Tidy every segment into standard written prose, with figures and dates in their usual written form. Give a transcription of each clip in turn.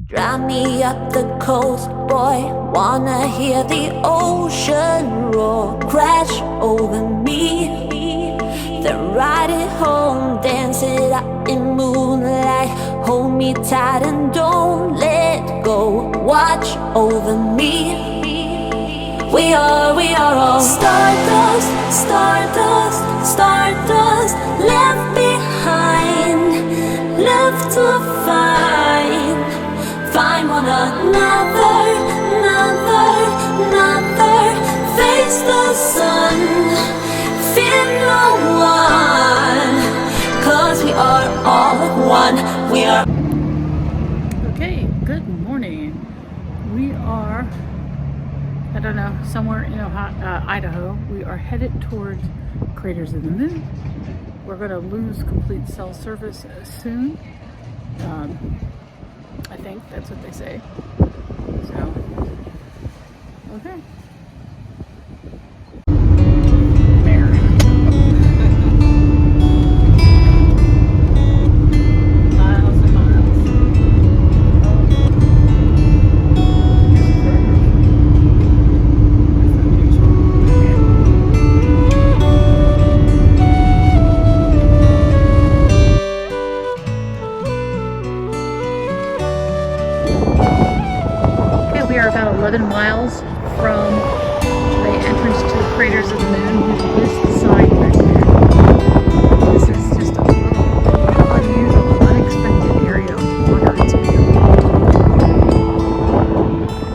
Drive me up the coast, boy. Wanna hear the ocean roar crash over me. Then ride it home, dance it up in moonlight. Hold me tight and don't let go. Watch over me. We are all stardust, stardust, stardust. Left behind, left to find one another, another. Face the sun, fear no one, 'cause we are all one. We are. Okay, good morning. We are, I don't know, somewhere in Idaho. We are headed towards Craters of the Moon. We're going to lose complete cell service soon. I think that's what they say. So, okay. Miles and miles. We are about 11 miles from the entrance to the Craters of the Moon. This is the sign right there. This is just a little unusual, unexpected area of water. It's beautiful.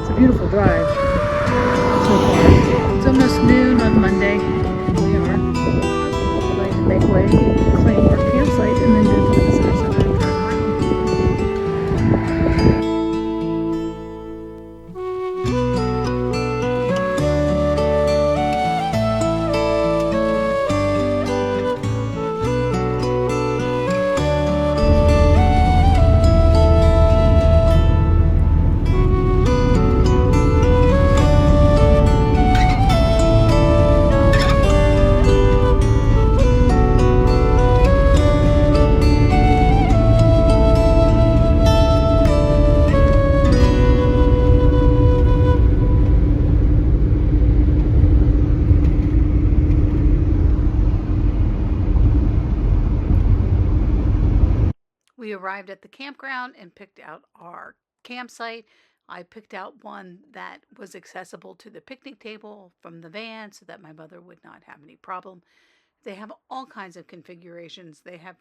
It's a beautiful drive so far. It's almost noon on Monday. We are going to make way, claim our campsite, and then go to the visitor center and drive around. We arrived at the campground and picked out our campsite. I picked out one that was accessible to the picnic table from the van so that my mother would not have any problem. They have all kinds of configurations. They have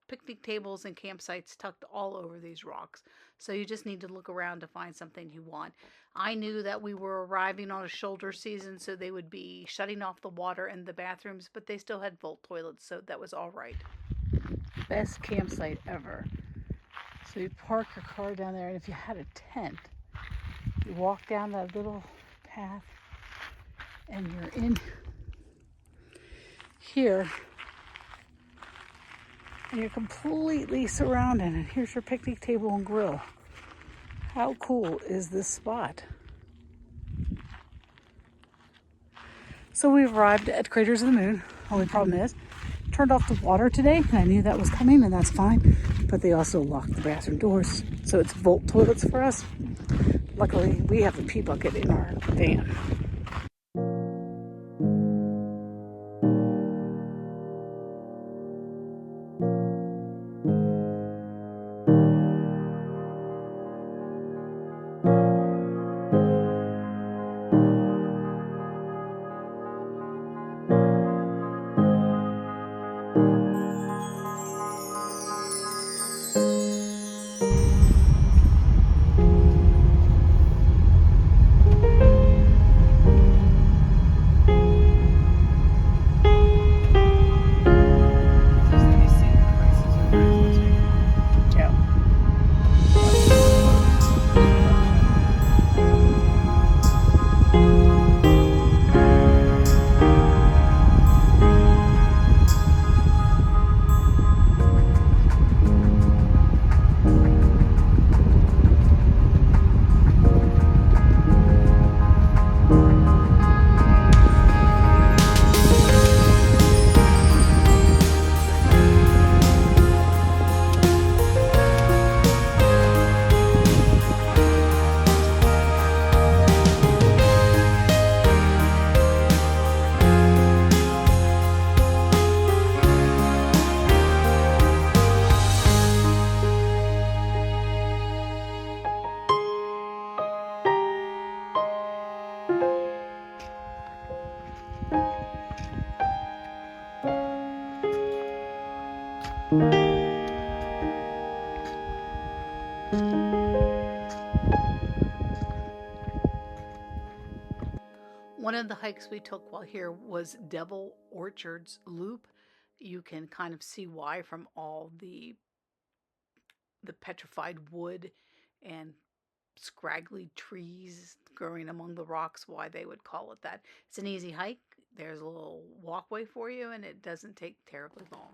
picnic tables and campsites tucked all over these rocks. So you just need to look around to find something you want. I knew that we were arriving on a shoulder season, so they would be shutting off the water in the bathrooms, but they still had Volt toilets, so that was all right. Best campsite ever. So you park your car down there, and if you had a tent, you walk down that little path and you're in here and you're completely surrounded, and here's your picnic table and grill. How cool is this spot? So we've arrived at Craters of the Moon. Only problem is, turned off the water today, and I knew that was coming, and that's fine. But they also locked the bathroom doors, so it's Volt toilets for us. Luckily, we have a pee bucket in our van. One of the hikes we took while here was Devil Orchards Loop. You can kind of see why from all the petrified wood and scraggly trees growing among the rocks, why they would call it that. It's an easy hike. There's a little walkway for you, and it doesn't take terribly long.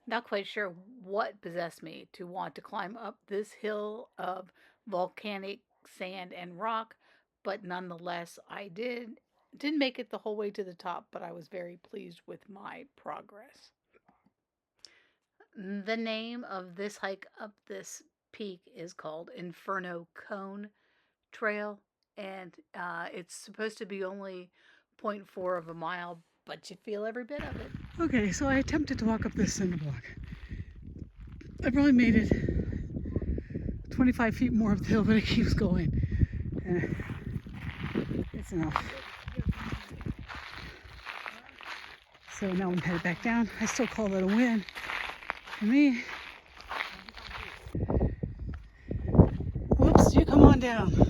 Not quite sure what possessed me to want to climb up this hill of volcanic sand and rock, but nonetheless, I did. Didn't make it the whole way to the top, but I was very pleased with my progress. The name of this hike up this peak is called Inferno Cone Trail, and it's supposed to be only zero point 0.4 of a mile, but you feel every bit of it. Okay, so I attempted to walk up this cinder block. I probably made it 25 feet more of the hill, but it keeps going. It's enough. So now I'm headed back down. I still call that a win for me. Whoops, you come on down.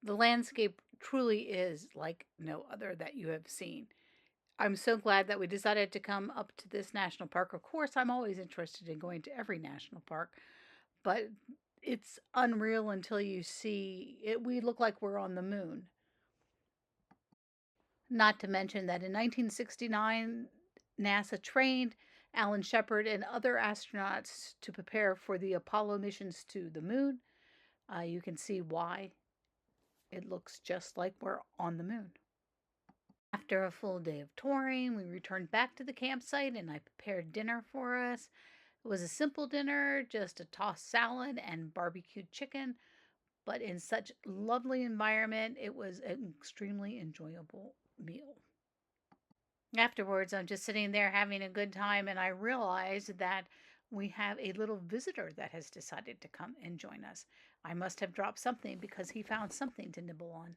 The landscape truly is like no other that you have seen. I'm so glad that we decided to come up to this national park. Of course, I'm always interested in going to every national park, but it's unreal until you see it. We look like we're on the moon. Not to mention that in 1969, NASA trained Alan Shepard and other astronauts to prepare for the Apollo missions to the moon. You can see why it looks just like we're on the moon. After a full day of touring, we returned back to the campsite and I prepared dinner for us. It was a simple dinner, just a tossed salad and barbecued chicken, but in such lovely environment, it was an extremely enjoyable meal. Afterwards, I'm just sitting there having a good time and I realized that we have a little visitor that has decided to come and join us. I must have dropped something because he found something to nibble on.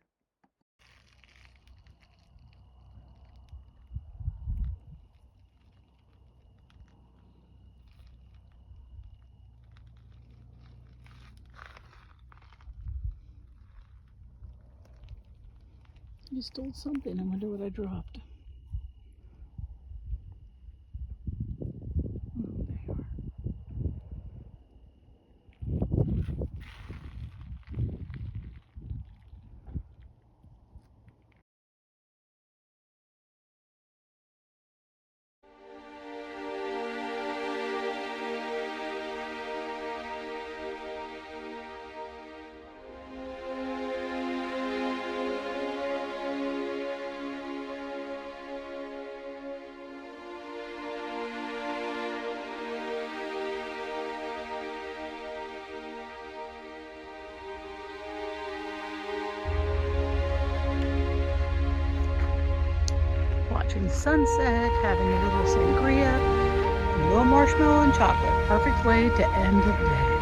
You stole something. I wonder what I dropped. Oh, there you are. sunset, having a little sangria, a little marshmallow and chocolate. Perfect way to end the day.